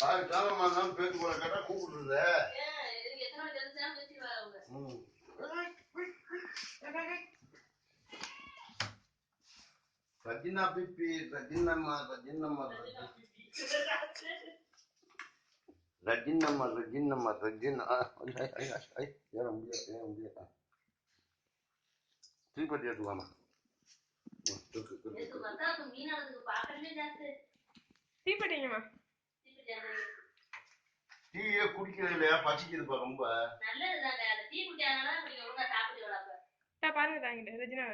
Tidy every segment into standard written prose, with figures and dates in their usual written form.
பேச்சு போல கேட்டா கூப்பிடுறது ரஜினா பிப்பி ரஜினம்மா ரஜினம்மா ரஜினம்மா ரஜினம்மா ரஜினா ஏற முடியாது ஏற முடியாதா தீப்பட்டி எடுத்துவாமா தீப்பட்டிங்கம்மா டீயே குடிக்கிறது இல்லையா பசிக்குதுப்பா ரொம்ப பாருங்க தாங்கிட்ட ரஜினா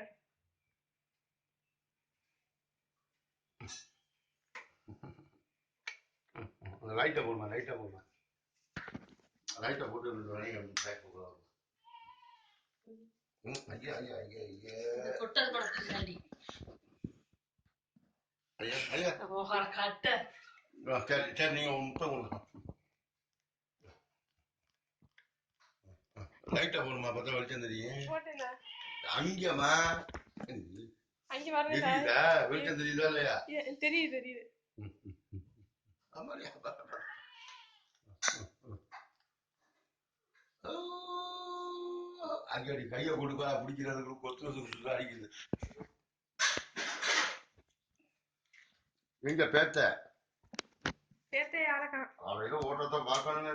லைட்டை போடுமா லைட்டை போடுமா லைட்டை போட்டு பேக் போடுவோம் ஐயா ஐயா ஐயா ஐயா ஐயா ஐயா சரி சரி நீங்க முட்டை கொடுங்க லைட்டை போடுமா பார்த்தா வெளிச்சம் தெரியும் அங்கம்மா தெரியுதா வெளிச்சம் தெரியுதா இல்லையா தெரியுது தெரியுது அங்கடி கையை கொடுப்பா பிடிக்கிறதுக்கு கொத்து அடிக்குது எங்க பேத்த பேத்தைய அழகான் அவளையில ஓட்டத்தை பார்க்கணுங்க